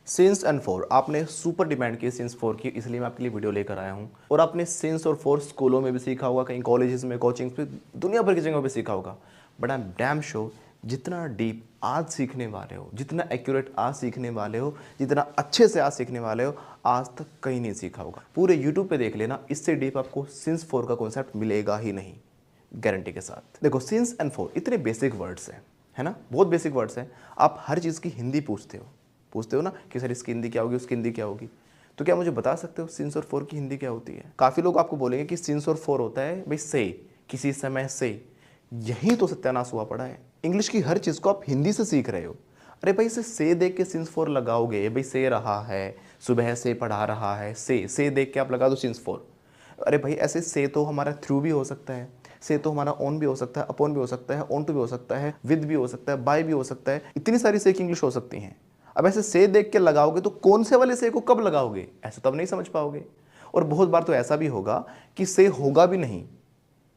Since and for आपने super demand की since for की, इसलिए मैं आपके लिए वीडियो लेकर आया हूँ। और आपने सिंस और फॉर स्कूलों में भी सीखा होगा, कहीं कॉलेजेस में, कोचिंग्स में, दुनिया भर की जगहों पे सीखा होगा। But I am damn sure जितना डीप आज सीखने वाले हो, जितना एक्यूरेट आज सीखने वाले हो, जितना अच्छे से आज सीखने वाले हो, आज तक कहीं नहीं सीखा होगा। पूरे यूट्यूब पे देख लेना, इससे डीप आपको सिंस फॉर का कॉन्सेप्ट मिलेगा ही नहीं, गारंटी के साथ। देखो, सिंस एंड फॉर इतने बेसिक वर्ड्स हैं, है ना, बहुत बेसिक वर्ड्स हैं। आप हर चीज़ की हिंदी पूछते हो ना कि सर इसकी हिंदी क्या होगी, उसकी हिंदी क्या होगी। तो क्या मुझे बता सकते हो सिंस और फॉर की हिंदी क्या होती है? काफ़ी लोग आपको बोलेंगे कि सिंस और फॉर होता है भाई से, किसी समय से। यही तो सत्यानाश हुआ पड़ा है। इंग्लिश की हर चीज़ को आप हिंदी से सीख रहे हो। अरे भाई, इसे से देख के सिंस फॉर लगाओगे, भाई से रहा है, सुबह से पढ़ा रहा है, से देख के आप लगा दो सिंस फॉर। अरे भाई, ऐसे से तो हमारा थ्रू भी हो सकता है, से तो हमारा ऑन भी हो सकता है, अपॉन भी हो सकता है, ऑन टू भी हो सकता है, विद भी हो सकता है, बाय भी हो सकता है। इतनी सारी से की इंग्लिश हो सकती हैं। अब ऐसे से देख के लगाओगे तो कौन से वाले से को कब लगाओगे, ऐसे तो अब नहीं समझ पाओगे। और बहुत बार तो ऐसा भी होगा कि से होगा भी नहीं।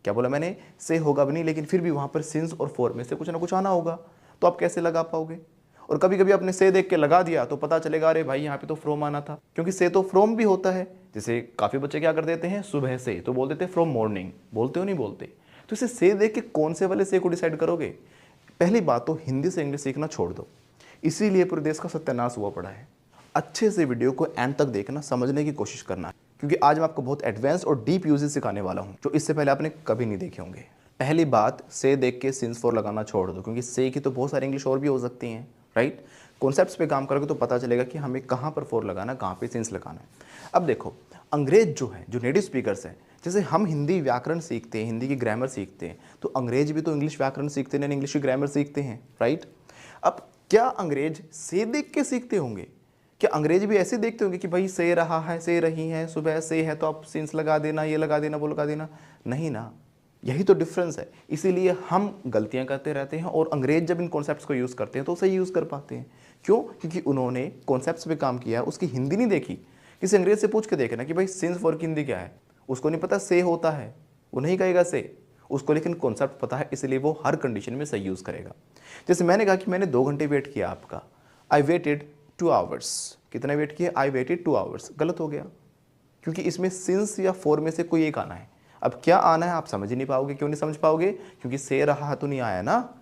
क्या बोला मैंने? से होगा भी नहीं, लेकिन फिर भी वहां पर सिंस और फॉर में से कुछ ना कुछ आना होगा, तो आप कैसे लगा पाओगे? और कभी कभी आपने से देख के लगा दिया तो पता चलेगा अरे भाई यहाँ पे तो फ्रॉम आना था, क्योंकि से तो फ्रॉम भी होता है। जैसे काफी बच्चे क्या कर देते हैं, सुबह से तो बोल देते हैं फ्रॉम मॉर्निंग, बोलते हो नहीं बोलते? तो इसे से देख के कौन से वाले से को डिसाइड करोगे? पहली बात तो हिंदी से इंग्लिश सीखना छोड़ दो, इसीलिए पूरे देश का सत्यानाश हुआ पड़ा है। अच्छे से वीडियो को एंड तक देखना, समझने की कोशिश करना, क्योंकि आज मैं आपको बहुत एडवांस और डीप यूजेस सिखाने वाला हूं जो इससे पहले आपने कभी नहीं देखे होंगे। पहली बात, से देख के सिंस फॉर लगाना छोड़ दो, क्योंकि से की तो बहुत सारी इंग्लिश और भी हो सकती हैं, राइट। कॉन्सेप्ट्स पे काम करोगे तो पता चलेगा कि हमें कहाँ पर फॉर लगाना, कहाँ पे सिंस लगाना है। अब देखो, अंग्रेज जो है, जो नेटिव स्पीकर्स हैं, जैसे हम हिंदी व्याकरण सीखते हैं, हिंदी की ग्रामर सीखते हैं, तो अंग्रेज भी तो इंग्लिश व्याकरण सीखते हैं, इंग्लिश की ग्रामर सीखते हैं, राइट। अब क्या अंग्रेज से देख के सीखते होंगे? क्या अंग्रेज भी ऐसे देखते होंगे कि भाई से रहा है, से रही है, सुबह से है तो आप सिंस लगा देना, ये लगा देना, वो लगा देना? नहीं ना, यही तो डिफरेंस है। इसीलिए हम गलतियां करते रहते हैं, और अंग्रेज जब इन कॉन्सेप्ट्स को यूज़ करते हैं तो सही यूज़ कर पाते हैं। क्यों? क्योंकि उन्होंने कॉन्सेप्ट्स पे काम किया, उसकी हिंदी नहीं देखी। किसी अंग्रेज से पूछ के देखना कि भाई सिंस फॉर की हिंदी क्या है, उसको नहीं पता से होता है, वो नहीं कहेगा से उसको, लेकिन कॉन्सेप्ट पता है, इसलिए वो हर कंडीशन में सही यूज़ करेगा। जैसे मैंने कहा कि मैंने 2 घंटे वेट किया आपका, आई वेटेड 2 आवर्स। कितना वेट किया? I waited 2 hours. गलत हो गया, क्योंकि इसमें सिंस या फॉर में से कोई एक आना है। अब क्या आना है आप समझ ही नहीं पाओगे। क्यों नहीं समझ पाओगे? क्योंकि से रहा तो नहीं आया ना,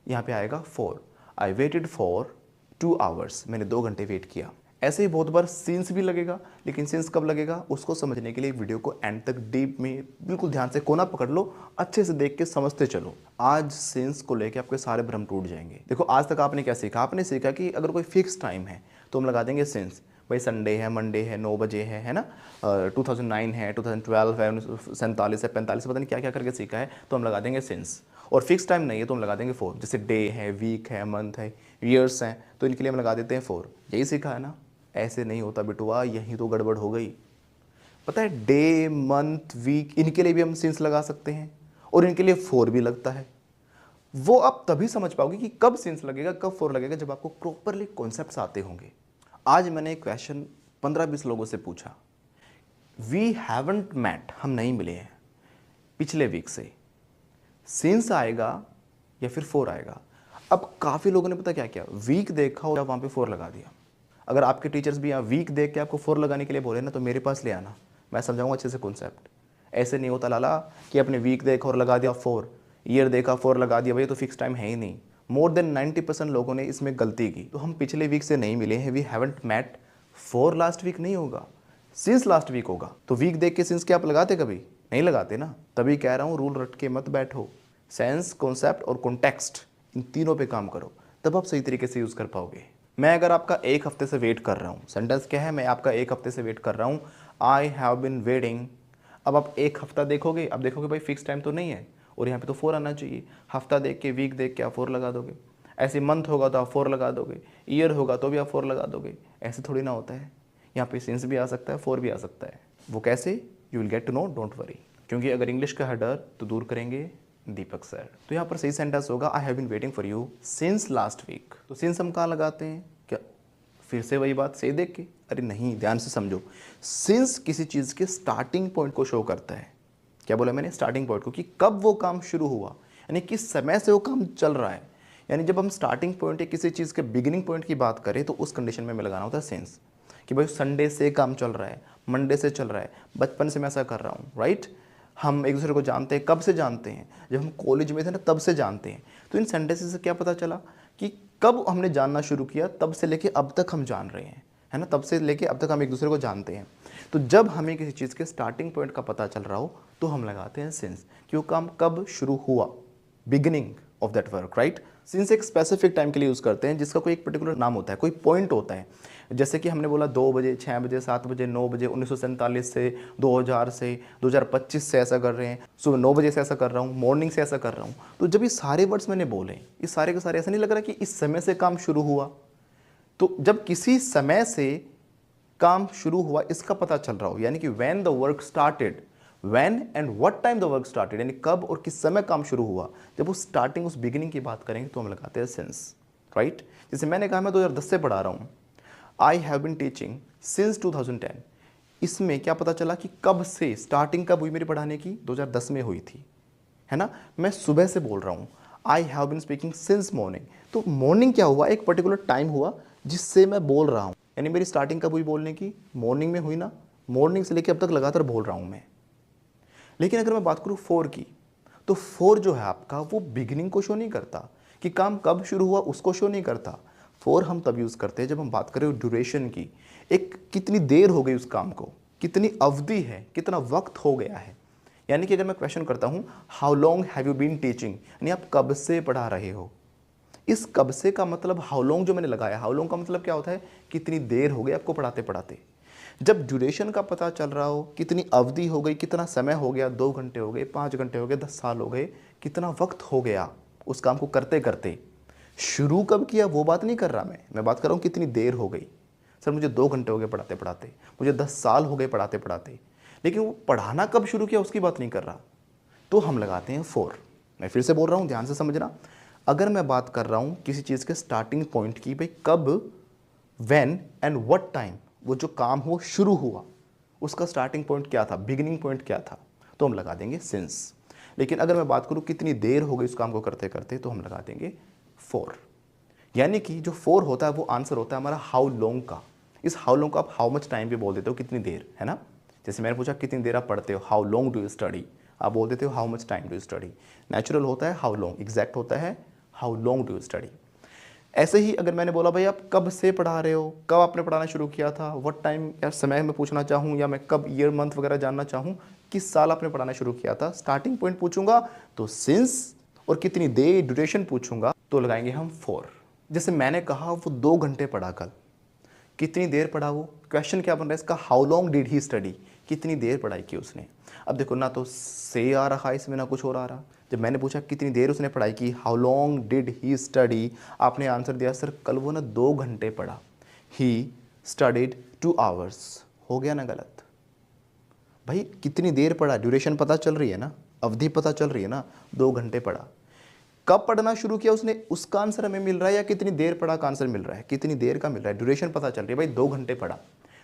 यहाँ पे आएगा for. I waited for 2 hours, मैंने 2 घंटे वेट किया। ऐसे ही बहुत बार सिंस भी लगेगा, लेकिन सिंस कब लगेगा उसको समझने के लिए वीडियो को एंड तक डीप में बिल्कुल ध्यान से कोना पकड़ लो, अच्छे से देख के समझते चलो। आज सिंस को लेके आपके सारे भ्रम टूट जाएंगे। देखो, आज तक आपने क्या सीखा? आपने सीखा कि अगर कोई फिक्स टाइम है तो हम लगा देंगे सिंस। भाई संडे है, मंडे है, 9 बजे है ना, 2009 है, 2012 है, 47 है, 45, पता नहीं क्या क्या करके सीखा है, तो हम लगा देंगे सिंस। और फिक्स टाइम नहीं है तो हम लगा देंगे फॉर। जैसे डे है, वीक है, मंथ है, ईयर्स हैं, तो इनके लिए हम लगा देते हैं फॉर। यही सीखा है ना? ऐसे नहीं होता बिटुआ, यही तो गड़बड़ हो गई। पता है, डे, मंथ, वीक, इनके लिए भी हम सिंस लगा सकते हैं, और इनके लिए फॉर भी लगता है। वो आप तभी समझ पाओगे कि कब सिंस लगेगा, कब फॉर लगेगा, जब आपको प्रॉपरली कॉन्सेप्ट्स आते होंगे। आज मैंने एक क्वेश्चन 15-20 लोगों से पूछा, वी हैवंट मैट, हम नहीं मिले हैं पिछले वीक से, सिंस आएगा या फिर फॉर आएगा? अब काफ़ी लोगों ने पता क्या किया, वीक देखा और वहाँ पे फॉर लगा दिया। अगर आपके टीचर्स भी यहाँ वीक देख के आपको फॉर लगाने के लिए बोले ना, तो मेरे पास ले आना, मैं समझाऊंगा अच्छे से कॉन्सेप्ट। ऐसे नहीं होता लाला कि आपने वीक देखा और लगा दिया फॉर, ईयर देखा फॉर लगा दिया, भाई तो फिक्स टाइम है ही नहीं। मोर देन 90% लोगों ने इसमें गलती की। तो हम पिछले वीक से नहीं मिले हैं, we haven't met, for last week नहीं होगा, सिंस लास्ट वीक होगा। तो वीक देख के सिंस क्या आप लगाते? कभी नहीं लगाते ना। तभी कह रहा हूँ, रूल रट के मत बैठो। सेंस, कॉन्सेप्ट और कॉन्टेक्स्ट, इन तीनों पे काम करो, तब आप सही तरीके से यूज़ कर पाओगे। मैं अगर आपका 1 हफ्ते से वेट कर रहा हूँ, सेंटेंस क्या है, मैं आपका 1 हफ्ते से वेट कर रहा हूँ, आई हैव बिन वेटिंग। अब आप 1 हफ्ता देखोगे, अब देखोगे भाई फिक्स टाइम तो नहीं है, और यहाँ पे तो फॉर आना चाहिए। हफ्ता देख के, वीक देख के आप फॉर लगा दोगे। ऐसे मंथ होगा तो आप फॉर लगा दोगे, ईयर होगा तो भी आप फॉर लगा दोगे। ऐसे थोड़ी ना होता है। यहाँ पे सिंस भी आ सकता है, फॉर भी आ सकता है। वो कैसे? You will get to know, don't worry. क्योंकि अगर इंग्लिश का है डर तो दूर करेंगे दीपक सर। तो यहाँ पर सही सेंटेंस होगा, I have been waiting for you since last week. तो सिंस हम कहाँ लगाते हैं? क्या फिर से वही बात, से देख के? अरे नहीं, ध्यान से समझो। सिंस किसी चीज़ के स्टार्टिंग पॉइंट को शो करता है। क्या बोला मैंने? स्टार्टिंग पॉइंट को, कि कब वो काम शुरू हुआ, यानी किस समय से वो काम चल रहा है। यानी जब हम स्टार्टिंग पॉइंट या किसी चीज़ के बिगिनिंग पॉइंट की बात करें तो उस कंडीशन में हमें लगाना होता है सिंस, कि भाई संडे से काम चल रहा है, मंडे से चल रहा है, बचपन से मैं ऐसा कर रहा हूँ, राइट। हम एक दूसरे को जानते हैं, कब से जानते हैं, जब हम कॉलेज में थे ना तब से जानते हैं। तो इन सेंटेंसेस से क्या पता चला कि कब हमने जानना शुरू किया, तब से लेके अब तक हम जान रहे हैं, है ना, तब से लेके अब तक हम एक दूसरे को जानते हैं। तो जब हमें किसी चीज़ के स्टार्टिंग पॉइंट का पता चल रहा हो तो हम लगाते हैं सिंस, कि वो काम कब शुरू हुआ, beginning of that work, right. Since एक स्पेसिफिक टाइम के लिए यूज़ करते हैं जिसका कोई एक पर्टिकुलर नाम होता है, कोई पॉइंट होता है। जैसे कि हमने बोला 2 बजे, 6 बजे, 7 बजे, 9 बजे, 1947 से, 2000 से, 2025 से ऐसा कर रहे हैं, सुबह 9 बजे से ऐसा कर रहा हूँ, मॉर्निंग से ऐसा कर रहा हूँ। तो जब ये सारे वर्ड्स मैंने बोले, ये सारे के सारे, ऐसा नहीं लग रहा कि इस समय से काम शुरू हुआ। तो जब किसी समय से काम शुरू हुआ इसका पता चल रहा हो, यानी कि when the work started, when and what time the work started, यानी कब और किस समय काम शुरू हुआ, जब उस स्टार्टिंग, उस बिगिनिंग की बात करेंगे तो हम लगाते हैं सिंस, राइट। जैसे मैंने कहा मैं 2010 से पढ़ा रहा हूँ, I have been teaching since 2010। इसमें क्या पता चला कि कब से, स्टार्टिंग कब हुई मेरी पढ़ाने की, 2010 में हुई थी, है ना। मैं सुबह से बोल रहा हूँ, I have bin speaking since morning. तो मॉर्निंग क्या हुआ, एक पर्टिकुलर टाइम हुआ जिससे मैं बोल रहा हूँ, यानी मेरी स्टार्टिंग कब हुई बोलने की, मॉर्निंग में हुई ना। मॉर्निंग से लेकर अब तक लगातार बोल रहा हूँ मैं। लेकिन अगर मैं बात करूँ फोर की, तो फोर जो है आपका, वो बिगिनिंग को शो नहीं करता, कि काम कब शुरू हुआ उसको शो नहीं करता। फोर हम तब यूज़ करते हैं जब हम बात करें ड्यूरेशन की, एक कितनी देर हो गई उस काम को, कितनी अवधि है, कितना वक्त हो गया है। यानी कि अगर मैं क्वेश्चन करता हूँ how long have you been teaching, यानी आप कब से पढ़ा रहे हो, इस कब से का मतलब हाउ लॉन्ग जो मैंने लगाया, हाउ लॉन्ग का मतलब क्या होता है, कितनी देर हो गई आपको पढ़ाते पढ़ाते। जब ड्यूरेशन का पता चल रहा हो, कितनी अवधि हो गई, कितना समय हो गया, 2 घंटे हो गए, 5 घंटे हो गए, 10 साल हो गए, कितना वक्त हो गया उस काम को करते करते। शुरू कब किया वो बात नहीं कर रहा मैं बात कर रहा हूँ कितनी देर हो गई। सर मुझे 2 घंटे हो गए पढ़ाते पढ़ाते, मुझे 10 साल हो गए पढ़ाते पढ़ाते, लेकिन वो पढ़ाना कब शुरू किया उसकी बात नहीं कर रहा, तो हम लगाते हैं फोर। मैं फिर से बोल रहा हूँ, ध्यान से समझना। अगर मैं बात कर रहा हूँ किसी चीज़ के स्टार्टिंग पॉइंट की, भाई कब, व्हेन एंड व्हाट टाइम, वो जो काम हो शुरू हुआ उसका स्टार्टिंग पॉइंट क्या था, बिगिनिंग पॉइंट क्या था, तो हम लगा देंगे सिंस। लेकिन अगर मैं बात करूँ कितनी देर हो गई उस काम को करते करते, तो हम लगा देंगे फोर। यानी कि जो फोर होता है वो आंसर होता है हमारा हाउ लॉन्ग का। इस हाउ लॉन्ग को आप हाउ मच टाइम भी बोल देते हो, कितनी देर, है ना। जैसे मैंने पूछा कितनी देर आप पढ़ते हो, how long do you study, आप बोल देते हो how much time do you study. Natural होता है हाउ लॉन्ग, एग्जैक्ट होता है how long do you study. ऐसे ही अगर मैंने बोला भाई आप कब से पढ़ा रहे हो, कब आपने पढ़ाना शुरू किया था, व्हाट टाइम, या समय में पूछना चाहूँ, या मैं कब ईयर मंथ वगैरह जानना चाहूँ, किस साल आपने पढ़ाना शुरू किया था, स्टार्टिंग पॉइंट पूछूंगा तो सिंस, और कितनी देर ड्यूरेशन पूछूंगा तो लगाएंगे हम फोर। जैसे मैंने कहा वो 2 घंटे पढ़ा कल, कितनी देर पढ़ा वो, क्वेश्चन क्या बन रहा है इसका, how long did he study, कितनी देर पढ़ाई की उसने। अब देखो ना तो से आ रहा है इसमें, ना कुछ और आ रहा। जब मैंने पूछा कितनी देर उसने पढ़ाई की, how long did he study, आपने आंसर दिया सर कल वो ना 2 घंटे पढ़ा, ही स्टडीड 2 आवर्स, हो गया ना गलत। भाई कितनी देर पढ़ा, ड्यूरेशन पता चल रही है ना, अवधि पता चल रही है ना, 2 घंटे पढ़ा। कब पढ़ना शुरू किया उसने उसका आंसर हमें मिल रहा है, या कितनी देर पढ़ा का आंसर मिल रहा है, कितनी देर का मिल रहा है, ड्यूरेशन पता चल रही है, भाई 2 घंटे पढ़ा।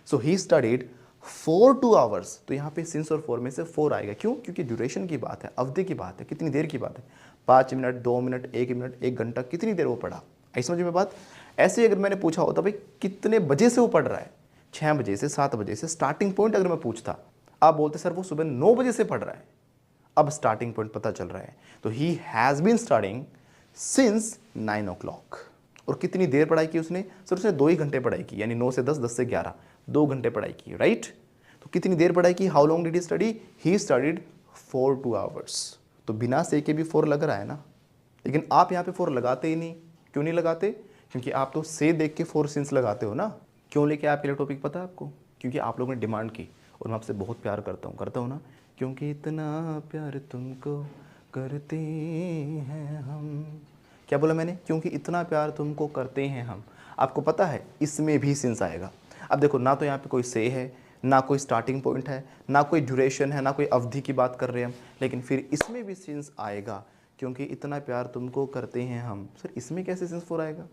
सो ही स्टडीड फॉर 2 आवर्स, तो यहाँ पे सिंस और फोर में से 4 आएगा। क्यों, क्योंकि ड्यूरेशन की बात है, अवधि की बात है, कितनी देर की बात है, 5 मिनट, 2 मिनट, 1 मिनट, 1 घंटा, कितनी देर वो पढ़ा। आई समझ में बात। ऐसे ही अगर मैंने पूछा होता भाई कितने बजे से वो पढ़ रहा है, 6 बजे से, 7 बजे से, स्टार्टिंग पॉइंट अगर मैं पूछता, आप बोलते सर वो सुबह 9 बजे से पढ़ रहा है, अब स्टार्टिंग पॉइंट पता चल रहा है, तो he has been starting since 9 o'clock। और कितनी देर पढ़ाई की उसने, सर उसने 2 ही घंटे पढ़ाई की, यानी 9 से 10, 10 से 11, 2 घंटे पढ़ाई की, राइट। तो कितनी देर पढ़ाई की, how long did he study, he studied for 2 hours. तो बिना से के भी 4 लग रहा है ना, लेकिन आप यहाँ पे 4 लगाते ही नहीं। क्यों नहीं लगाते, क्योंकि आप तो से देख के 4 सिंस लगाते हो ना। क्यों लेके आपके लिए टॉपिक पता है आपको, क्योंकि आप लोगों ने डिमांड की, और मैं आपसे बहुत प्यार करता हूँ ना, क्योंकि इतना प्यार तुमको करते हैं हम। क्या बोला मैंने, क्योंकि इतना प्यार तुमको करते हैं हम। आपको पता है इसमें भी सिंस आएगा। अब देखो ना तो यहाँ पे कोई से है, ना कोई स्टार्टिंग पॉइंट है, ना कोई ड्यूरेशन है, ना कोई अवधि की बात कर रहे हैं हम, लेकिन फिर इसमें भी सिंस आएगा, क्योंकि इतना प्यार तुमको करते हैं हम। सर इसमें कैसे सिंस फोर आएगा,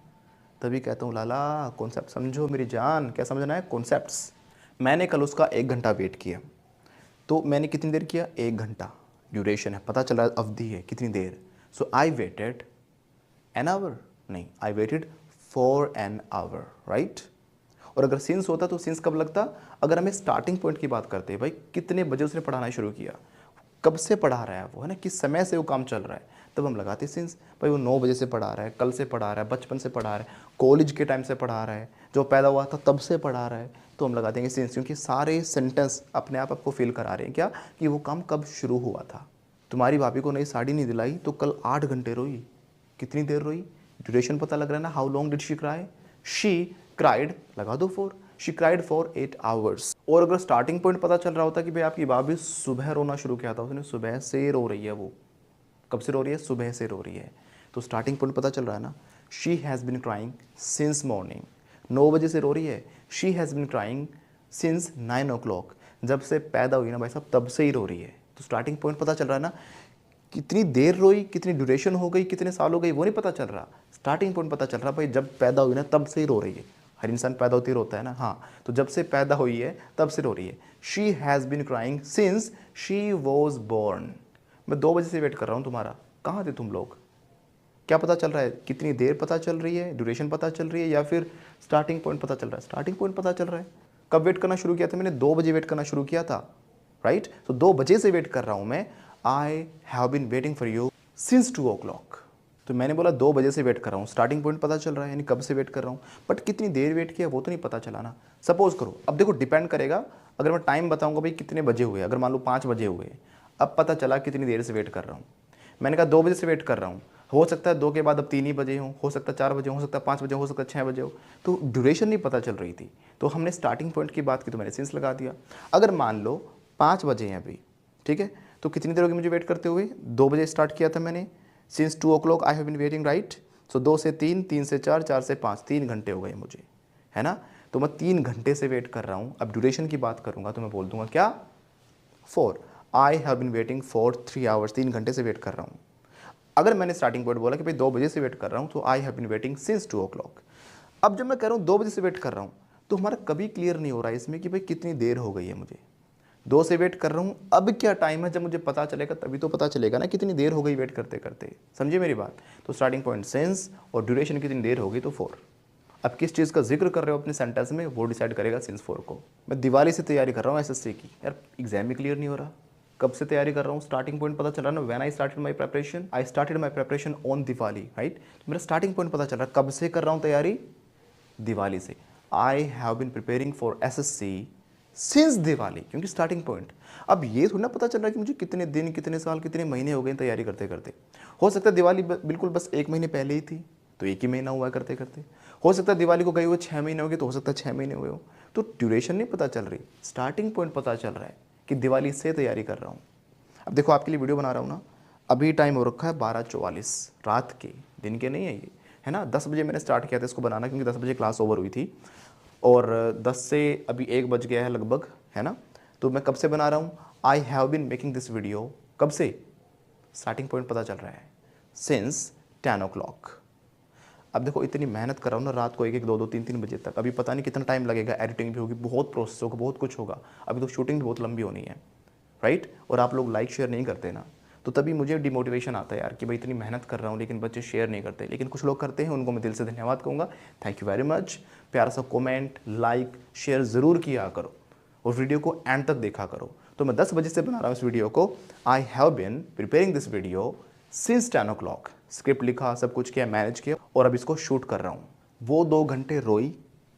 तभी कहता हूँ लाला कॉन्सेप्ट समझो मेरी जान। क्या समझना है, कॉन्सेप्ट्स। मैंने कल उसका 1 घंटा वेट किया, तो मैंने कितनी देर किया, 1 घंटा, ड्यूरेशन है, पता चला अवधि है कितनी देर। सो आई वेटेड एन आवर नहीं, I waited for an hour, right. और अगर सिंस होता तो सिंस कब लगता, अगर हमें स्टार्टिंग पॉइंट की बात करते हैं, भाई कितने बजे उसने पढ़ाना शुरू किया, कब से पढ़ा रहा है वो, है ना, किस समय से वो काम चल रहा है, तब हम लगाते सिंस। भाई वो 9 बजे से पढ़ा रहा है, कल से पढ़ा रहा है, बचपन से पढ़ा रहा है, कॉलेज के टाइम से पढ़ा रहा है, जो पैदा हुआ था तब से पढ़ा रहा है, तो हम लगा देंगे सिंस, क्योंकि सारे सेंटेंस अपने आप आपको फील करा रहे हैं क्या, कि वो काम कब शुरू हुआ था। तुम्हारी भाभी को नई साड़ी नहीं दिलाई तो कल 8 घंटे रोई, कितनी देर रोई, ड्यूरेशन पता लग रहा है ना, how long did she cry, she cried, लगा दो 4, शी क्राइड फॉर 8 आवर्स। और अगर स्टार्टिंग पॉइंट पता चल रहा होता कि भाई आपकी भाभी सुबह रोना शुरू किया था, उसने सुबह से रो रही है, वो कब से रो रही है, सुबह से रो रही है, तो स्टार्टिंग पॉइंट पता चल रहा है ना, she has been crying since morning, 9 बजे से रो रही है, she has been crying since 9 o'clock, जब से पैदा हुई ना भाई साहब तब से ही रो रही है। तो स्टार्टिंग पॉइंट पता चल रहा है ना, कितनी देर रोई, कितनी ड्यूरेशन हो गई, कितने साल हो गई, वो नहीं पता चल रहा, स्टार्टिंग पॉइंट पता चल रहा, भाई जब पैदा हुई ना तब से ही रो रही है। हर इंसान पैदा होती रोता है ना, हाँ, तो जब से पैदा हुई है तब से रो रही है। She has been crying since she was born. मैं 2 बजे से वेट कर रहा हूँ तुम्हारा, कहाँ थे तुम लोग, क्या पता चल रहा है, कितनी देर पता चल रही है, ड्यूरेशन पता चल रही है, या फिर स्टार्टिंग पॉइंट पता चल रहा है, स्टार्टिंग पॉइंट पता चल रहा है। कब वेट करना शुरू किया था मैंने, 2 बजे वेट करना शुरू किया था, राइट। तो 2 बजे से वेट कर रहा हूँ मैं, आई have been waiting for you since 2 o'clock। तो मैंने बोला 2 बजे से वेट कर रहा हूँ, स्टार्टिंग पॉइंट पता चल रहा है, यानी कब से वेट कर रहा हूँ, बट कितनी देर वेट किया वो तो नहीं पता चला ना। सपोज करो, अब देखो डिपेंड करेगा, अगर मैं टाइम बताऊँगा भाई कितने बजे हुए, अगर मान लो 5 बजे हुए, अब पता चला कितनी देर से वेट कर रहा हूँ। मैंने कहा 2 बजे से वेट कर रहा हूँ, हो सकता है 2 के बाद अब 3 ही बजे हो सकता है 4 बजे हो सकता है 5 बजे हो सकता है 6 बजे हो, तो ड्यूरेशन नहीं पता चल रही थी, तो हमने स्टार्टिंग पॉइंट की बात की तो मैंने सिंस लगा दिया। अगर मान लो 5 बजे हैं अभी, ठीक है, तो कितनी देर होगी मुझे वेट करते हुए, 2 बजे स्टार्ट किया था मैंने, since 2 o'clock I have been waiting, right. So 2 से 3, 3 से 4, 4 से 5, 3 घंटे हो गए मुझे, है ना। तो मैं 3 घंटे से वेट कर रहा हूँ। अब ड्यूरेशन की बात करूँगा तो मैं बोल दूंगा क्या, 4, I have been waiting for 3 hours, 3 घंटे से वेट कर रहा हूँ। अगर मैंने स्टार्टिंग पॉइंट बोला कि भाई 2 बजे से वेट कर रहा हूँ, तो I have been waiting since 2 o'clock। अब जब मैं कह रहा हूँ 2 बजे से वेट कर रहा हूँ, तो हमारा कभी क्लियर नहीं हो रहा है इसमें कि भाई कितनी देर हो गई है मुझे, 2 से वेट कर रहा हूँ, अब क्या टाइम है, जब मुझे पता चलेगा तभी तो पता चलेगा ना कितनी देर हो गई वेट करते करते, समझिए मेरी बात। तो स्टार्टिंग पॉइंट सिंस और ड्यूरेशन कितनी देर हो गई तो 4। अब किस चीज़ का जिक्र कर रहे हो अपने सेंटेंस में, वो डिसाइड करेगा सिंस 4 को। मैं दिवाली से तैयारी कर रहा हूँ एसएससी की, यार एग्जाम भी क्लियर नहीं हो रहा, कब से तैयारी कर रहा हूँ, स्टार्टिंग पॉइंट पता चल रहा है ना, when I started my preparation on Diwali, right. मेरा स्टार्टिंग पॉइंट पता चल रहा है, कब से कर रहा हूँ तैयारी, दिवाली से। I have been preparing for SSC since Diwali, क्योंकि स्टार्टिंग पॉइंट। अब ये थोड़ा ना पता चल रहा है कि मुझे कितने दिन, कितने साल, कितने महीने हो गए तैयारी करते करते। हो सकता है दिवाली बिल्कुल बस 1 महीने पहले ही थी, तो 1 ही महीना हुआ करते करते। हो सकता है दिवाली को गए हुए 6 महीने हो गए, तो हो सकता है 6 महीने हुए हो। तो ड्यूरेशन नहीं पता चल रही, स्टार्टिंग पॉइंट पता चल रहा है कि दिवाली से तैयारी कर रहा हूँ। अब देखो आपके लिए वीडियो बना रहा हूँ ना, अभी टाइम हो रखा है 12:44 रात के, दिन के नहीं है ये, है ना। 10 बजे मैंने स्टार्ट किया था इसको बनाना, क्योंकि 10 बजे क्लास ओवर हुई थी, और 10 से अभी 1 बज गया है लगभग, है ना। तो मैं कब से बना रहा हूँ, I have been making this video, कब से, स्टार्टिंग पॉइंट पता चल रहा है सिंस 10 o'clock। अब देखो इतनी मेहनत कर रहा हूँ ना, रात को 1-1, 2-2, 3-3 बजे तक, अभी पता नहीं कितना टाइम लगेगा, एडिटिंग भी होगी, बहुत प्रोसेस होगा, बहुत कुछ होगा, अभी तो शूटिंग भी बहुत लंबी होनी है, राइट। और आप लोग लाइक शेयर नहीं करते ना, तो तभी मुझे डिमोटिवेशन आता है यार कि भाई इतनी मेहनत कर रहा हूँ लेकिन बच्चे शेयर नहीं करते, लेकिन कुछ लोग करते हैं, उनको मैं दिल से धन्यवाद कहूँगा, थैंक यू वेरी मच। प्यारा सा कमेंट, लाइक, शेयर ज़रूर किया करो और वीडियो को एंड तक देखा करो। तो मैं 10 बजे से बना रहा हूँ इस वीडियो को, आई have bin preparing this video since 10 o'clock, script लिखा, सब कुछ किया, मैनेज किया, और अब इसको शूट कर रहा हूँ। वो 2 घंटे रोई,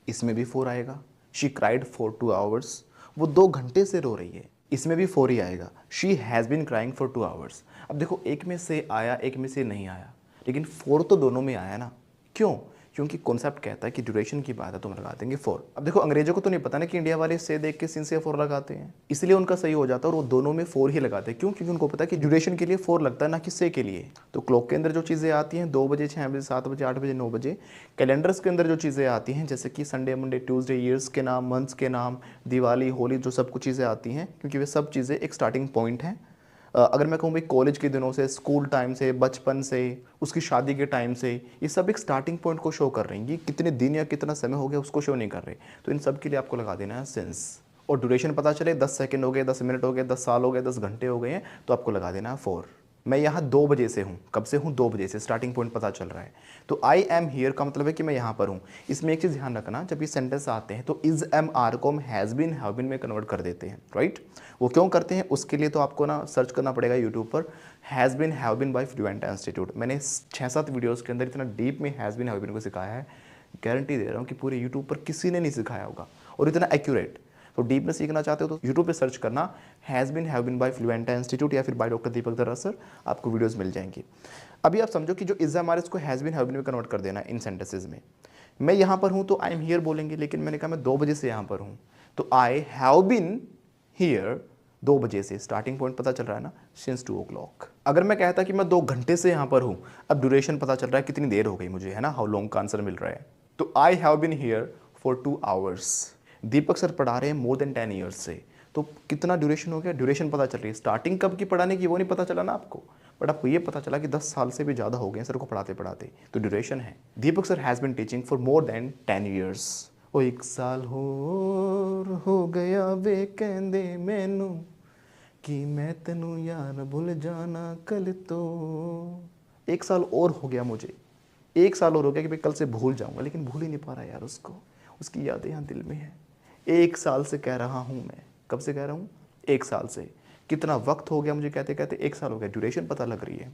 इसमें भी 4 आएगा। शी क्राइड फॉर 2 hours, वो 2 घंटे से रो रही है, इसमें भी 4 ही आएगा। She has been crying for 2 hours। अब देखो एक में से आया, एक में से नहीं आया, लेकिन 4 तो दोनों में आया ना, क्यों, क्योंकि कॉन्सेप्ट कहता है कि ड्यूरेशन की बात है तो हम लगा देंगे 4। अब देखो अंग्रेजों को तो नहीं पता ना कि इंडिया वाले से देख के सिंस या 4 लगाते हैं, इसलिए उनका सही हो जाता है, और वो दोनों में 4 ही लगाते हैं। क्यों, क्योंकि उनको पता है कि ड्यूरेशन के लिए 4 लगता है, ना कि से के लिए। तो क्लॉक के अंदर जो चीज़ें आती हैं 2 बजे, 6 बजे, 7 बजे, 8 बजे, 9 बजे, कैलेंडर्स के अंदर जो चीज़ें आती हैं जैसे कि संडे, मंडे, ट्यूसडे, ईयर्स के नाम, मंथ्स के नाम, दिवाली, होली, जो सब कुछ चीज़ें आती हैं, क्योंकि वे सब चीज़ें एक स्टार्टिंग पॉइंट हैं। अगर मैं कहूँ भाई कॉलेज के दिनों से, स्कूल टाइम से, बचपन से, उसकी शादी के टाइम से, ये सब एक स्टार्टिंग पॉइंट को शो कर रही हैं। ये कितने दिन या कितना समय हो गया उसको शो नहीं कर रहे, तो इन सब के लिए आपको लगा देना है सिंस। और ड्यूरेशन पता चले 10 सेकंड हो गए, 10 मिनट हो गए, 10 साल हो गए, 10 घंटे हो गए हैं, तो आपको लगा देना है 4। मैं यहाँ 2 बजे से हूँ। कब से हूँ? 2 बजे से। स्टार्टिंग पॉइंट पता चल रहा है। तो आई एम हियर का मतलब है कि मैं यहाँ पर हूँ। इसमें एक चीज़ ध्यान रखना, जब ये सेंटेंस आते हैं तो इज़ एम आर को हम हैज़ बीन हैव बीन में कन्वर्ट कर देते हैं, राइट। वो क्यों करते हैं उसके लिए तो आपको ना सर्च करना पड़ेगा यूट्यूब पर, has been have been by fluent institute. मैंने 6-7 वीडियोज़ के अंदर इतना डीप में हैज़ बीन हैव बीन को सिखाया है, गारंटी दे रहा हूँ कि पूरे यूट्यूब पर किसी ने नहीं सिखाया होगा और इतना एक्यूरेट। तो डीप में सीखना चाहते हो तो यूट्यूब पे सर्च करना has been have been by fluent institute या फिर बाय डॉक्टर दीपक दर्रा सर, आपको वीडियोस मिल जाएंगी। अभी आप समझो कि जो इज़ हमारे इसको हैज़ बीन हैव बीन में कन्वर्ट कर देना इन सेंटेंसेज में। मैं यहाँ पर हूँ तो आई एम हियर बोलेंगे, लेकिन मैंने कहा मैं 2 बजे से यहाँ पर हूँ, तो आई हैव बीन हियर 2 बजे से। स्टार्टिंग पॉइंट पता चल रहा है ना, सिंस 2 o'clock। अगर मैं कहता कि मैं 2 घंटे से यहाँ पर हूँ, अब ड्यूरेशन पता चल रहा है कितनी देर हो गई मुझे, है ना, हाउ लॉन्ग का आंसर मिल रहा है। तो I have been here for 2 hours। Deepak sir पढ़ा रहे हैं मोर देन 10 years से, तो कितना ड्यूरेशन हो गया, ड्यूरेशन पता चल रही है। स्टार्टिंग कब की पढ़ाने की वो नहीं पता चला ना आपको, बट आपको ये पता चला कि 10 साल से भी ज़्यादा हो गए सर को पढ़ाते पढ़ाते, तो ड्यूरेशन है। Deepak sir has been teaching for more than 10 years। वो 1 साल हो गया वे कहंदे मैनू कि मैं तेनू यार भूल जाना कल तो। 1 साल और हो गया मुझे, 1 साल और हो गया कि भाई कल से भूल जाऊंगा, लेकिन भूल ही नहीं पा रहा यार उसको, उसकी यादें यहाँ दिल में है। 1 साल से कह रहा हूँ मैं। कब से कह रहा हूँ? 1 साल से। कितना वक्त हो गया मुझे कहते कहते? 1 साल हो गया। ड्यूरेशन पता लग रही है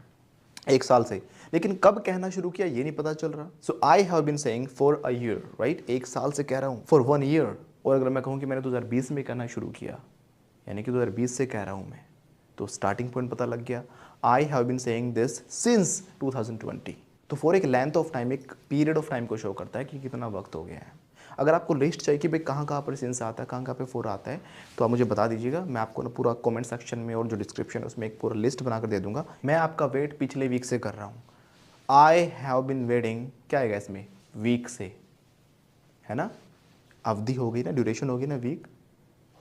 1 साल से, लेकिन कब कहना शुरू किया ये नहीं पता चल रहा। So I have been saying for a year, right. 1 साल से कह रहा हूँ, फॉर 1 year। और अगर मैं कहूँ कि मैंने 2020 में कहना शुरू किया, यानी कि 2020 से कह रहा हूँ मैं, तो स्टार्टिंग पॉइंट पता लग गया। I have been saying this since 2020। तो फॉर एक लेंथ ऑफ टाइम, एक पीरियड ऑफ टाइम को शो करता है कि कितना वक्त हो गया है। अगर आपको लिस्ट चाहिए कि भाई कहाँ कहाँ पर सिंस आता है, कहाँ कहाँ पे फोर आता है, तो आप मुझे बता दीजिएगा। मैं आपको ना पूरा कमेंट सेक्शन में और जो डिस्क्रिप्शन है उसमें एक पूरा लिस्ट बनाकर दे दूंगा। मैं आपका वेट पिछले वीक से कर रहा हूँ। आई हैव बिन वेटिंग, क्या आएगा इसमें? वीक से, है ना। अवधि हो गई ना, ड्यूरेशन हो गई ना, वीक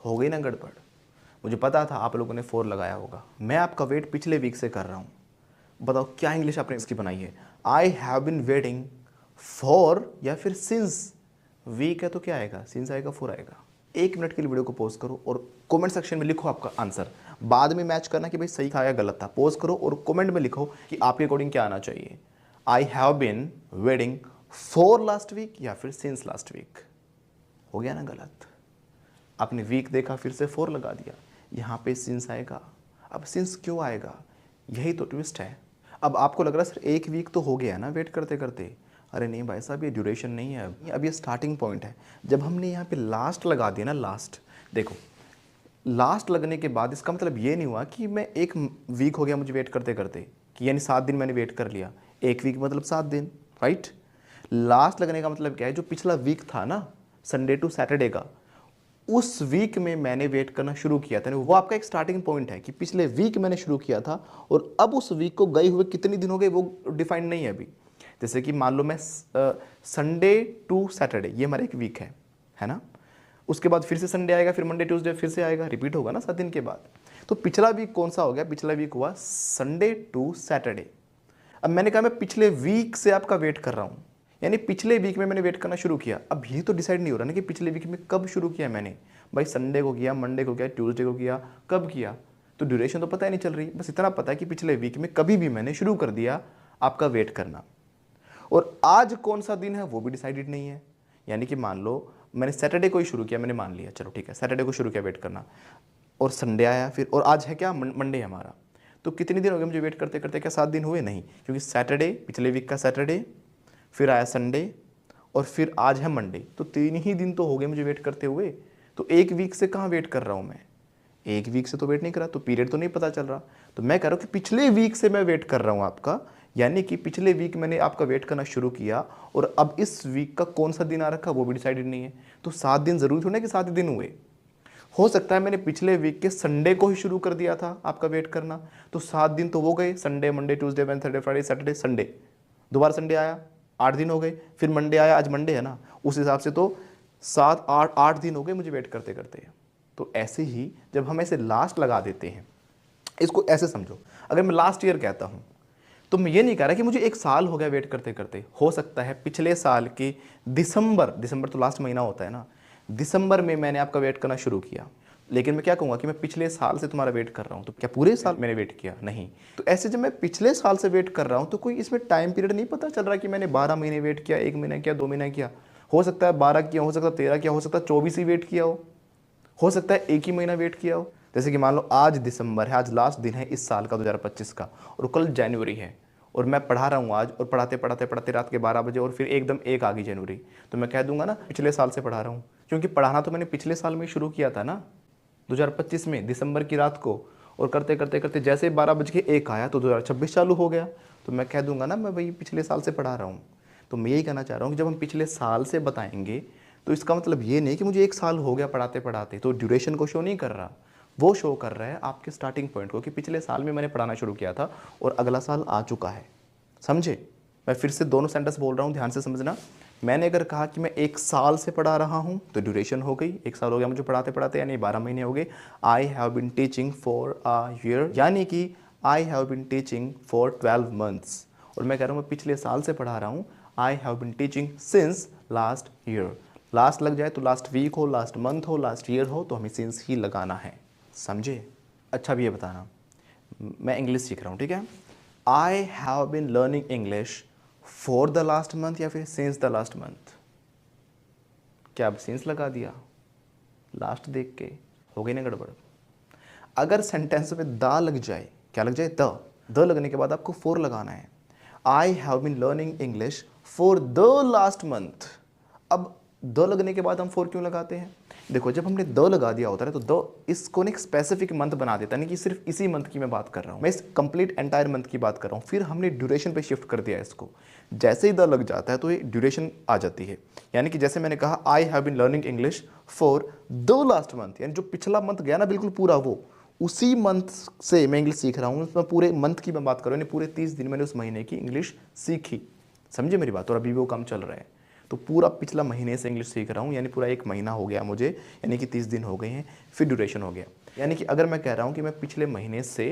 हो गई ना गड़बड़। मुझे पता था आप लोगों ने 4 लगाया होगा। मैं आपका वेट पिछले वीक से कर रहा हूँ। बताओ क्या इंग्लिश आपने इसकी बनाई है? आई हैव बिन वेटिंग फॉर या फिर सिंस। वीक है तो क्या आएगा? सिंस आएगा, 4 आएगा। 1 मिनट के लिए वीडियो को पॉज करो और कमेंट सेक्शन में लिखो आपका आंसर। बाद में मैच करना कि भाई सही था या गलत था। पॉज करो और कमेंट में लिखो कि आपके अकॉर्डिंग क्या आना चाहिए। I have been waiting for last week या फिर सिंस लास्ट वीक। हो गया ना गलत। आपने वीक देखा, फिर से 4 लगा दिया, यहाँ पे सिंस आएगा। अब सिंस क्यों आएगा? यही तो ट्विस्ट है। अब आपको लग रहा है सर 1 वीक तो हो गया ना वेट करते करते। अरे नहीं भाई साहब, ये ड्यूरेशन नहीं है, अब ये स्टार्टिंग पॉइंट है। जब हमने यहाँ पे लास्ट लगा दिया ना, लास्ट, देखो लास्ट लगने के बाद इसका मतलब ये नहीं हुआ कि मैं 1 वीक हो गया मुझे वेट करते करते, कि यानी 7 दिन मैंने वेट कर लिया। 1 वीक मतलब 7 दिन, राइट। लास्ट लगने का मतलब क्या है? जो पिछला वीक था ना, संडे टू सैटरडे का, उस वीक में मैंने वेट करना शुरू किया था। वो आपका एक स्टार्टिंग पॉइंट है कि पिछले वीक मैंने शुरू किया था और अब उस वीक को गए हुए कितने दिन हो गए वो डिफाइंड नहीं है अभी। जैसे कि मान लो मैं संडे टू सैटरडे, ये हमारा एक वीक है ना। उसके बाद फिर से संडे आएगा, फिर मंडे ट्यूसडे फिर से आएगा, रिपीट होगा ना 7 दिन के बाद। तो पिछला वीक कौन सा हो गया? पिछला वीक हुआ संडे टू सैटरडे। अब मैंने कहा मैं पिछले वीक से आपका वेट कर रहा हूँ, यानी पिछले वीक में मैंने वेट करना शुरू किया। अब ये तो डिसाइड नहीं हो रहा ना कि पिछले वीक में कब शुरू किया मैंने। भाई संडे को किया, मंडे को किया, ट्यूसडे को किया, कब किया? तो ड्यूरेशन तो पता ही नहीं चल रही। बस इतना पता है कि पिछले वीक में कभी भी मैंने शुरू कर दिया आपका वेट करना। और आज कौन सा दिन है वो भी डिसाइडेड नहीं है। यानी कि मान लो मैंने सैटरडे को ही शुरू किया, मैंने मान लिया चलो ठीक है, सैटरडे को शुरू किया वेट करना, और संडे आया फिर, और आज है क्या? मंडे हमारा। तो कितने दिन हो गए मुझे वेट करते करते? क्या 7 दिन हुए? नहीं, क्योंकि सैटरडे, पिछले वीक का सैटरडे, फिर आया संडे, और फिर आज है मंडे। तो 3 ही दिन तो हो गए मुझे वेट करते हुए। तो 1 वीक से कहाँ वेट कर रहा हूँ मैं? 1 वीक से तो वेट नहीं कर रहा, तो पीरियड तो नहीं पता चल रहा। तो मैं कह रहा हूँ कि पिछले वीक से मैं वेट कर रहा हूँ आपका, यानी कि पिछले वीक मैंने आपका वेट करना शुरू किया और अब इस वीक का कौन सा दिन आ रखा वो भी डिसाइडेड नहीं है। तो 7 दिन जरूरी थोड़ा कि 7 दिन हुए। हो सकता है मैंने पिछले वीक के संडे को ही शुरू कर दिया था आपका वेट करना, तो 7 दिन तो वो गए, Sunday, Monday, Tuesday, Wednesday, Friday, Saturday, Sunday, दोबारा संडे आया, 8 दिन हो गए, फिर मंडे आया, आज मंडे है ना, उस हिसाब से तो 7, 8 दिन हो गए मुझे वेट करते करते। तो ऐसे ही जब हम ऐसे लास्ट लगा देते हैं, इसको ऐसे समझो, अगर मैं लास्ट ईयर कहता हूँ तो मैं ये नहीं कह रहा कि मुझे 1 साल हो गया वेट करते करते। हो सकता है पिछले साल के दिसंबर तो लास्ट महीना होता है ना, दिसंबर में मैंने आपका वेट करना शुरू किया, लेकिन मैं क्या कहूँगा कि मैं पिछले साल से तुम्हारा वेट कर रहा हूँ, तो क्या पूरे साल मैंने वेट किया? नहीं। तो ऐसे जब मैं पिछले साल से वेट कर रहा हूँ तो कोई इसमें टाइम पीरियड नहीं पता चल रहा कि मैंने 12 महीने वेट किया, 1 महीना किया, 2 महीना किया। हो सकता है 12 किया, हो सकता है 13 किया, हो सकता है 24 ही वेट किया हो सकता है 1 ही महीना वेट किया हो। जैसे कि मान लो आज दिसंबर है, आज लास्ट दिन है इस साल का 2025 का, और कल जनवरी है, और मैं पढ़ा रहा हूँ आज, और पढ़ाते पढ़ाते पढ़ाते रात के 12 बजे और फिर एकदम 1 आ गई जनवरी, तो मैं कह दूंगा ना पिछले साल से पढ़ा रहा हूँ, क्योंकि पढ़ाना तो मैंने पिछले साल में शुरू किया था ना, 2025 में दिसंबर की रात को, और करते करते करते जैसे 12 बज के 1 आया तो 2026 चालू हो गया, तो मैं कह दूंगा ना मैं भाई पिछले साल से पढ़ा रहा हूँ। तो मैं यही कहना चाह रहा हूँ कि जब हम पिछले साल से बताएंगे तो इसका मतलब ये नहीं कि मुझे 1 साल हो गया पढ़ाते पढ़ाते, तो ड्यूरेशन को शो नहीं कर रहा, वो शो कर रहा है आपके स्टार्टिंग पॉइंट को, कि पिछले साल में मैंने पढ़ाना शुरू किया था और अगला साल आ चुका है। समझे? मैं फिर से दोनों सेंटेंस बोल रहा हूँ, ध्यान से समझना। मैंने अगर कहा कि मैं 1 साल से पढ़ा रहा हूँ तो ड्यूरेशन हो गई, 1 साल हो गया मुझे पढ़ाते पढ़ाते, यानी 12 महीने हो गए। आई have been teaching for a year, यानी कि आई have been teaching for 12 months. और मैं कह रहा हूँ मैं पिछले साल से पढ़ा रहा हूँ, I have been teaching since last year. Last लग जाए तो लास्ट वीक हो, लास्ट मंथ हो, लास्ट ईयर हो, तो हमें सिंस ही लगाना है। समझे? अच्छा, अब ये बताना, मैं इंग्लिश सीख रहा हूँ, ठीक है? आई have been learning English for the last month या फिर सिंस द लास्ट मंथ? क्या अब सिंस लगा दिया? लास्ट देख के हो गई ना गड़बड़। अगर सेंटेंस में द लग जाए, क्या लग जाए? द लगने के बाद आपको फॉर लगाना है। आई have been learning English for the last month. अब द लगने के बाद हम फॉर क्यों लगाते हैं? देखो, जब हमने द लगा दिया होता है तो द इसको एक स्पेसिफिक मंथ बना देता है, नहीं कि सिर्फ इसी मंथ की मैं बात कर रहा हूँ, मैं इस कंप्लीट एंटायर मंथ की बात कर रहा हूँ। फिर हमने ड्यूरेशन पे शिफ्ट कर दिया इसको। जैसे ही द लग जाता है तो ये ड्यूरेशन आ जाती है। यानी कि जैसे मैंने कहा आई have been learning English for the last month, यानी जो पिछला मंथ गया ना बिल्कुल पूरा, वो उसी मंथ से मैं इंग्लिश सीख रहा हूँ। उसमें पूरे मंथ की मैं बात कर रहा हूँ, यानी पूरे 30 दिन मैंने उस महीने की इंग्लिश सीखी। समझे मेरी बात? और अभी भी वो काम चल रहा है, तो पूरा पिछला महीने से इंग्लिश सीख रहा हूँ, यानी पूरा 1 महीना हो गया मुझे, यानी कि 30 दिन हो गए हैं, फिर ड्यूरेशन हो गया। यानी कि अगर मैं कह रहा हूँ कि मैं पिछले महीने से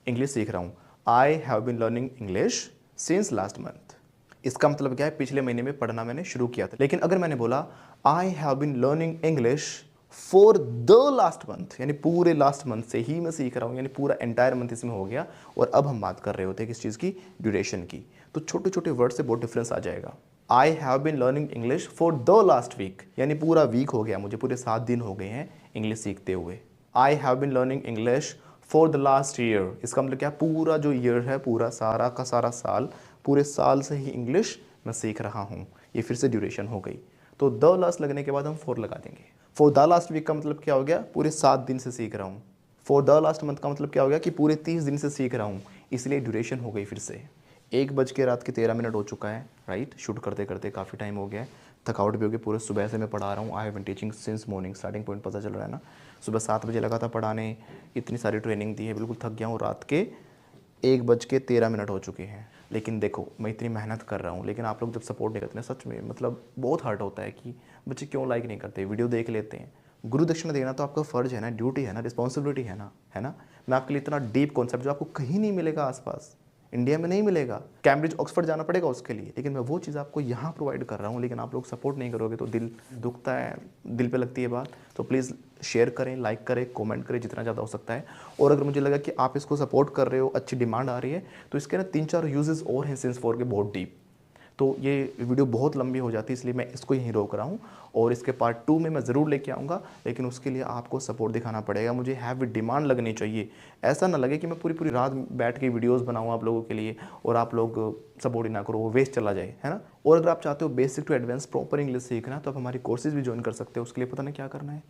इंग्लिश सीख रहा हूँ, I have been learning English since last month, इसका मतलब क्या है? पिछले महीने में पढ़ना मैंने शुरू किया था। लेकिन अगर मैंने बोला आई have been learning English for the last month, यानी पूरे लास्ट मंथ से ही मैं सीख रहा हूँ, यानी पूरा एंटायर मंथ इसमें हो गया, और अब हम बात कर रहे होते हैं किस चीज़ की? ड्यूरेशन की। तो छोटे छोटे वर्ड से बहुत डिफरेंस आ जाएगा। I have been learning English for the last week, यानी पूरा वीक हो गया मुझे, पूरे 7 दिन हो गए हैं इंग्लिश सीखते हुए। आई have been learning English for the last year, इसका मतलब क्या? पूरा जो ईयर है, पूरा सारा का सारा साल, पूरे साल से ही इंग्लिश मैं सीख रहा हूँ। ये फिर से ड्यूरेशन हो गई। तो द लास्ट लगने के बाद हम फॉर लगा देंगे। फॉर द लास्ट वीक का मतलब क्या हो गया? पूरे 7 दिन से सीख रहा हूँ। फॉर द लास्ट मंथ का मतलब क्या हो गया? कि पूरे 30 दिन से सीख रहा हूँ, इसलिए ड्यूरेशन हो गई फिर से। 1 बज के रात के 13 मिनट हो चुका है, राइट? शूट करते करते काफ़ी टाइम हो गया है, थकावट भी होगी, पूरे सुबह से मैं पढ़ा रहा हूँ। I have been teaching since morning, starting point पता चल रहा है ना। सुबह 7 बजे लगा था पढ़ाने, इतनी सारी ट्रेनिंग दी है, बिल्कुल थक गया हूँ। रात के 1 बज के 13 मिनट हो चुके हैं। लेकिन देखो, मैं इतनी मेहनत कर रहा हूँ, लेकिन आप लोग जब सपोर्ट नहीं करते ना, सच में मतलब बहुत हर्ट होता है कि बच्चे क्यों लाइक नहीं करते, वीडियो देख लेते हैं। गुरु दक्षिणा देना तो आपका फ़र्ज़ है ना, ड्यूटी है ना, रिस्पॉन्सिबिलिटी है ना, है ना। मैं आपके लिए इतना डीप कॉन्सेप्ट जो आपको कहीं नहीं मिलेगा, आसपास इंडिया में नहीं मिलेगा, कैम्ब्रिज ऑक्सफोर्ड जाना पड़ेगा उसके लिए, लेकिन मैं वो चीज़ आपको यहाँ प्रोवाइड कर रहा हूँ। लेकिन आप लोग सपोर्ट नहीं करोगे तो दिल दुखता है, दिल पे लगती है बात। तो प्लीज़ शेयर करें, लाइक करें, कमेंट करें जितना ज़्यादा हो सकता है। और अगर मुझे लगा कि आप इसको सपोर्ट कर रहे हो, अच्छी डिमांड आ रही है, तो इसके ना 3-4 यूजेस और हैं सिंस 4 के बहुत डीप। तो ये वीडियो बहुत लंबी हो जाती है, इसलिए मैं इसको यहीं रोक रहा हूँ, और इसके पार्ट 2 में मैं ज़रूर लेके आऊँगा। लेकिन उसके लिए आपको सपोर्ट दिखाना पड़ेगा, मुझे हैवी डिमांड लगनी चाहिए। ऐसा ना लगे कि मैं पूरी पूरी रात बैठ के वीडियोस बनाऊँ आप लोगों के लिए और आप लोग सपोर्ट ही ना करो, वो वेस्ट चला जाए, है ना। और अगर आप चाहते हो basic to advance proper English सीखना, तो आप हमारी कोर्सेज भी ज्वाइन कर सकते हो। उसके लिए पता नहीं क्या करना है,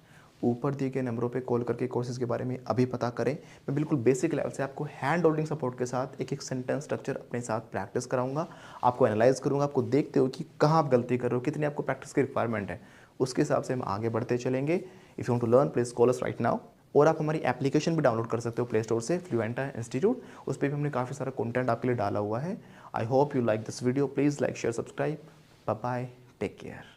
ऊपर दिए गए नंबरों पे कॉल करके कोर्सेज़ के बारे में अभी पता करें। मैं बिल्कुल बेसिक लेवल से आपको हैंड होल्डिंग सपोर्ट के साथ एक एक सेंटेंस स्ट्रक्चर अपने साथ प्रैक्टिस कराऊंगा, आपको एनालाइज करूंगा, आपको देखते हो कि कहाँ आप गलती कर रहे हो, कितनी आपको प्रैक्टिस की रिक्वायरमेंट है, उसके हिसाब से हम आगे बढ़ते चलेंगे। If you want to learn, please call us right now. और आप हमारी एप्लीकेशन भी डाउनलोड कर सकते हो प्ले स्टोर से, फ्लुएंटा इंस्टीट्यूट। उस पर भी हमने काफ़ी सारा कंटेंट आपके लिए डाला हुआ है। I hope you like this video, please like, share, subscribe. Bye bye, take care.